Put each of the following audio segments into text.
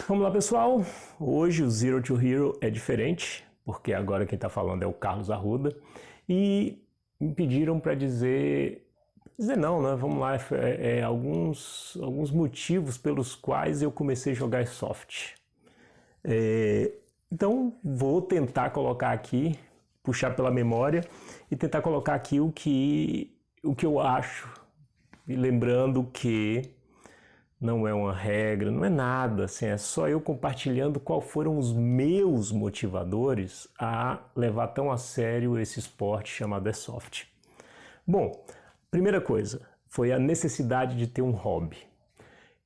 Vamos lá, pessoal. Hoje o Zero to Hero é diferente, porque agora quem está falando é o Carlos Arruda. E me pediram para dizer não, né? Vamos lá, alguns motivos pelos quais eu comecei a jogar Airsoft. Então vou tentar colocar aqui, puxar pela memória e tentar colocar aqui o que eu acho. E lembrando que não é uma regra, não é nada, assim, é só eu compartilhando quais foram os meus motivadores a levar tão a sério esse esporte chamado Airsoft. Bom, primeira coisa, foi a necessidade de ter um hobby.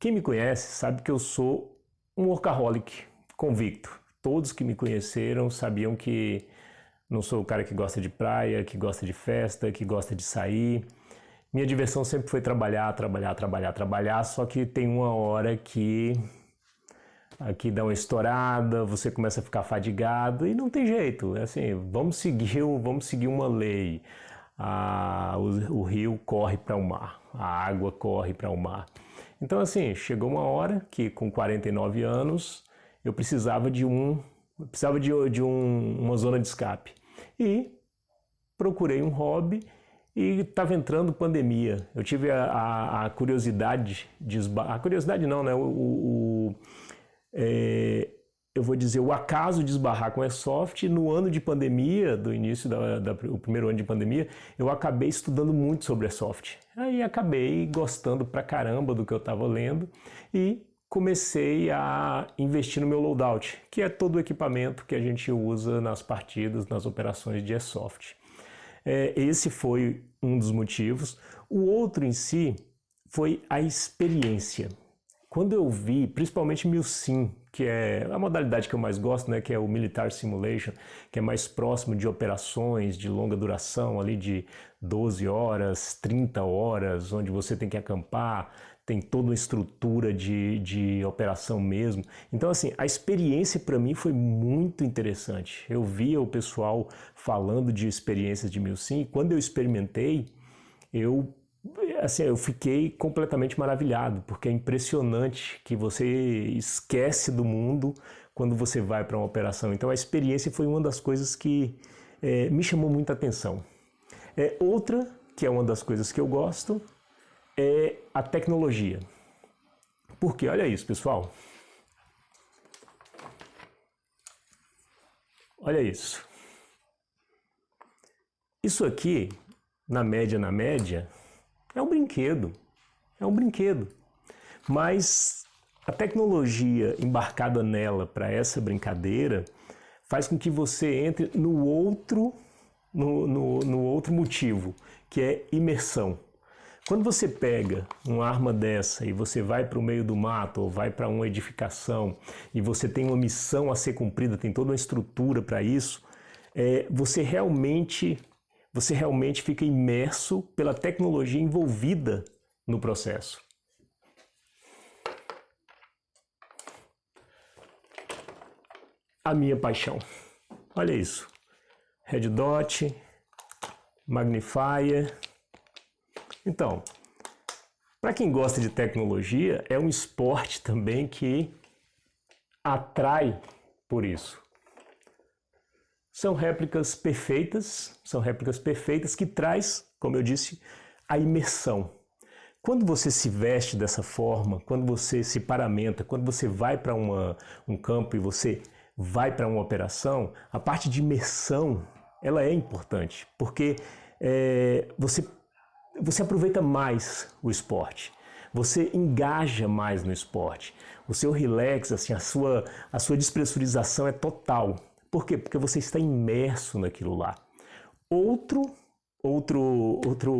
Quem me conhece sabe que eu sou um workaholic convicto. Todos que me conheceram sabiam que não sou o cara que gosta de praia, que gosta de festa, que gosta de sair. Minha diversão sempre foi trabalhar, só que tem uma hora que aqui dá uma estourada, você começa a ficar fadigado e não tem jeito. É assim, vamos seguir uma lei. O rio corre para o mar, a água corre para o mar. Então assim, chegou uma hora que com 49 anos eu precisava de uma zona de escape. E procurei um hobby. E estava entrando pandemia. Eu tive a curiosidade de esbarrar. A curiosidade não, né? Eu vou dizer o acaso de esbarrar com Airsoft. No ano de pandemia, do início o primeiro ano de pandemia, eu acabei estudando muito sobre Airsoft. Aí acabei gostando pra caramba do que eu estava lendo e comecei a investir no meu loadout, que é todo o equipamento que a gente usa nas partidas, nas operações de Airsoft. Esse foi um dos motivos. O outro em si foi a experiência. Quando eu vi, principalmente MILSIM, que é a modalidade que eu mais gosto, né, que é o Military Simulation, que é mais próximo de operações de longa duração, ali de 12 horas, 30 horas, onde você tem que acampar, tem toda uma estrutura de operação mesmo. Então, assim, a experiência para mim foi muito interessante. Eu via o pessoal falando de experiências de MILSIM e quando eu experimentei, eu fiquei completamente maravilhado, porque é impressionante que você esquece do mundo quando você vai para uma operação. Então, a experiência foi uma das coisas que me chamou muita atenção. Outra, que é uma das coisas que eu gosto, é a tecnologia. Porque, olha isso, pessoal. Olha isso. Isso aqui, na média, é um brinquedo. É um brinquedo. Mas a tecnologia embarcada nela para essa brincadeira faz com que você entre no outro motivo, que é imersão. Quando você pega uma arma dessa e você vai para o meio do mato ou vai para uma edificação e você tem uma missão a ser cumprida, tem toda uma estrutura para isso, você realmente fica imerso pela tecnologia envolvida no processo. A minha paixão. Olha isso. Red Dot, Magnifier. Então, para quem gosta de tecnologia, é um esporte também que atrai por isso. São réplicas perfeitas que traz, como eu disse, a imersão. Quando você se veste dessa forma, quando você se paramenta, quando você vai para um campo e você vai para uma operação, a parte de imersão ela é importante, porque você aproveita mais o esporte, você engaja mais no esporte, o seu relax, assim, a sua despressurização é total. Por quê? Porque você está imerso naquilo lá. Outro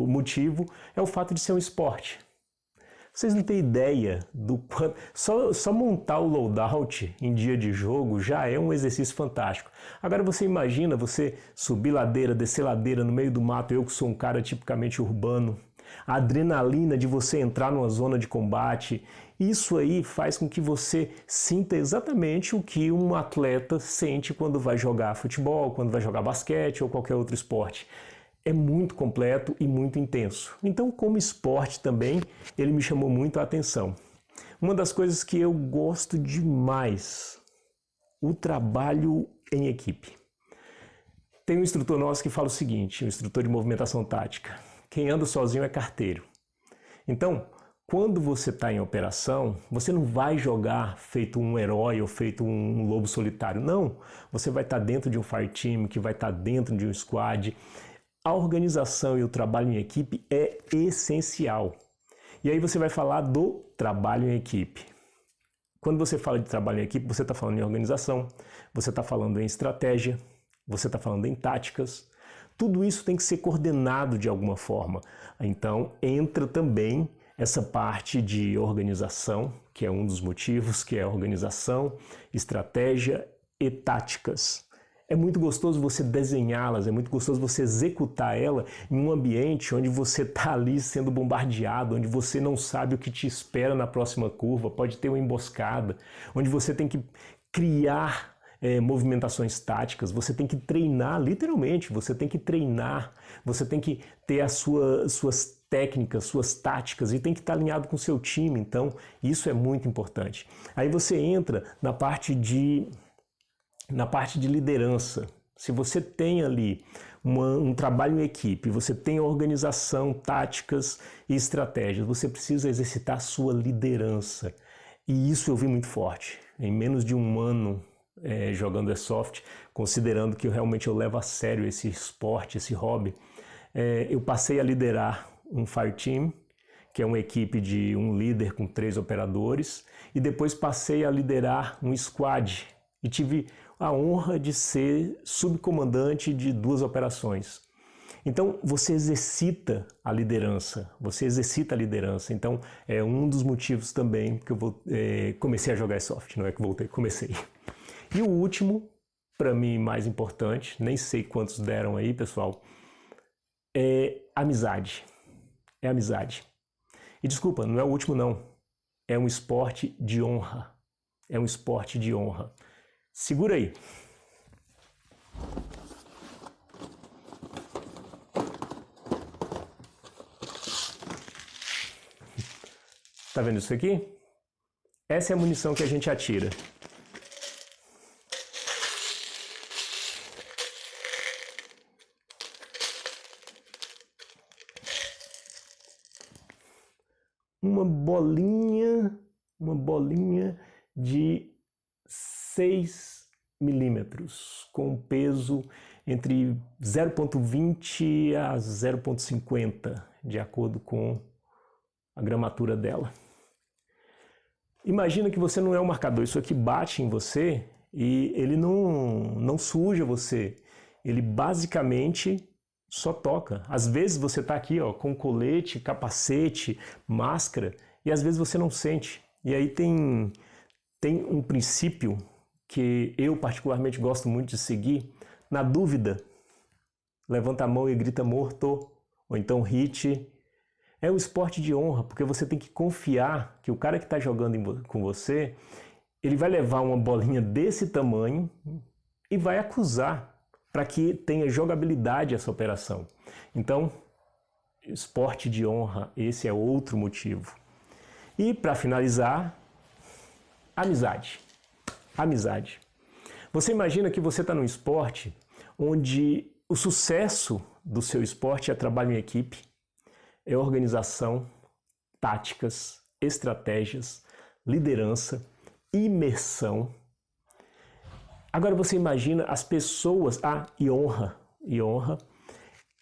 motivo é o fato de ser um esporte. Vocês não têm ideia do quanto... Só montar o loadout em dia de jogo já é um exercício fantástico. Agora você imagina você subir ladeira, descer ladeira no meio do mato, eu que sou um cara tipicamente urbano, a adrenalina de você entrar numa zona de combate, isso aí faz com que você sinta exatamente o que um atleta sente quando vai jogar futebol, quando vai jogar basquete ou qualquer outro esporte. É muito completo e muito intenso. Então, como esporte também, ele me chamou muito a atenção. Uma das coisas que eu gosto demais, o trabalho em equipe. Tem um instrutor nosso que fala o seguinte, um instrutor de movimentação tática: quem anda sozinho é carteiro. Então, quando você está em operação, você não vai jogar feito um herói ou feito um lobo solitário. Não, você vai estar dentro de um fireteam, que vai estar dentro de um squad. A organização e o trabalho em equipe é essencial. E aí você vai falar do trabalho em equipe. Quando você fala de trabalho em equipe, você está falando em organização, você está falando em estratégia, você está falando em táticas. Tudo isso tem que ser coordenado de alguma forma. Então entra também essa parte de organização, que é um dos motivos, que é organização, estratégia e táticas. É muito gostoso você desenhá-las, é muito gostoso você executar ela em um ambiente onde você está ali sendo bombardeado, onde você não sabe o que te espera na próxima curva, pode ter uma emboscada, onde você tem que criar movimentações táticas, você tem que treinar, literalmente, você tem que treinar, você tem que ter as suas técnicas, suas táticas e tem que estar alinhado com o seu time, então isso é muito importante. Aí você entra na parte de liderança. Se você tem ali um trabalho em equipe, você tem organização, táticas e estratégias, você precisa exercitar a sua liderança. E isso eu vi muito forte. Em menos de um ano jogando Airsoft, considerando que eu levo a sério esse esporte, esse hobby, eu passei a liderar um fireteam, que é uma equipe de um líder com 3 operadores, e depois passei a liderar um squad e tive a honra de ser subcomandante de 2 operações. Então você exercita a liderança, Então é um dos motivos também que eu comecei a jogar Airsoft, não é que voltei, comecei. E o último, para mim mais importante, nem sei quantos deram aí, pessoal, é amizade. É amizade. E desculpa, não é o último não. É um esporte de honra. É um esporte de honra. Segura aí. Tá vendo isso aqui? Essa é a munição que a gente atira. Uma bolinha de 6 milímetros, com peso entre 0,20 a 0,50, de acordo com a gramatura dela. Imagina que você não é um marcador, isso aqui bate em você e ele não suja você, ele basicamente só toca. Às vezes você está aqui com colete, capacete, máscara e às vezes você não sente. E aí tem um princípio que eu particularmente gosto muito de seguir. Na dúvida, levanta a mão e grita morto, ou então hit. É um esporte de honra, porque você tem que confiar que o cara que está jogando com você, ele vai levar uma bolinha desse tamanho e vai acusar para que tenha jogabilidade essa operação. Então, esporte de honra, esse é outro motivo. E para finalizar, amizade. Amizade. Você imagina que você está num esporte onde o sucesso do seu esporte é trabalho em equipe, é organização, táticas, estratégias, liderança, imersão. Agora você imagina as pessoas, e honra.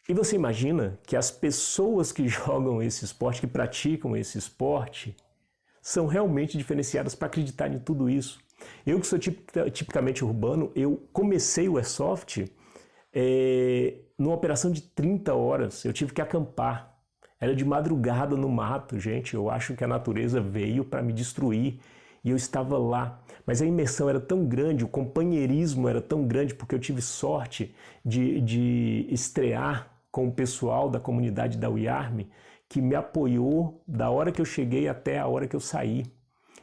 E você imagina que as pessoas que jogam esse esporte, que praticam esse esporte, são realmente diferenciadas para acreditar em tudo isso. Eu que sou tipicamente urbano, eu comecei o Airsoft numa operação de 30 horas, eu tive que acampar. Era de madrugada no mato, gente, eu acho que a natureza veio para me destruir e eu estava lá. Mas a imersão era tão grande, o companheirismo era tão grande, porque eu tive sorte de estrear com o pessoal da comunidade da UIARM, que me apoiou da hora que eu cheguei até a hora que eu saí.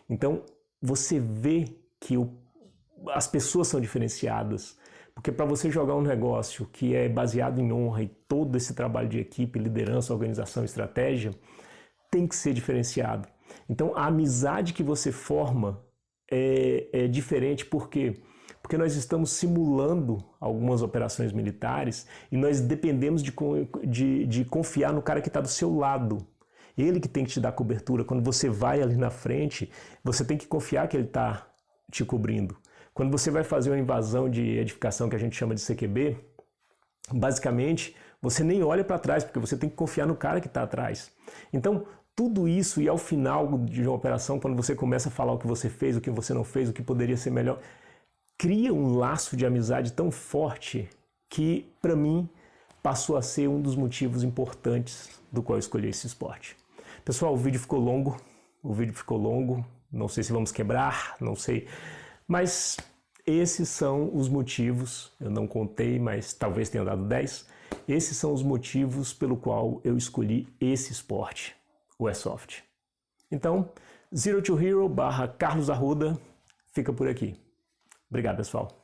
Então, você vê que as pessoas são diferenciadas, porque para você jogar um negócio que é baseado em honra e todo esse trabalho de equipe, liderança, organização, estratégia, tem que ser diferenciado. Então, a amizade que você forma é diferente, por quê? Porque nós estamos simulando algumas operações militares e nós dependemos de confiar no cara que está do seu lado. Ele que tem que te dar cobertura. Quando você vai ali na frente, você tem que confiar que ele está te cobrindo. Quando você vai fazer uma invasão de edificação que a gente chama de CQB, basicamente você nem olha para trás, porque você tem que confiar no cara que está atrás. Então, tudo isso, e ao final de uma operação, quando você começa a falar o que você fez, o que você não fez, o que poderia ser melhor, cria um laço de amizade tão forte que, para mim, passou a ser um dos motivos importantes do qual eu escolhi esse esporte. Pessoal, o vídeo ficou longo, não sei se vamos quebrar, não sei, mas esses são os motivos, eu não contei, mas talvez tenha dado 10, esses são os motivos pelo qual eu escolhi esse esporte, o Airsoft. Então, Zero to Hero / Carlos Arruda fica por aqui. Obrigado, pessoal.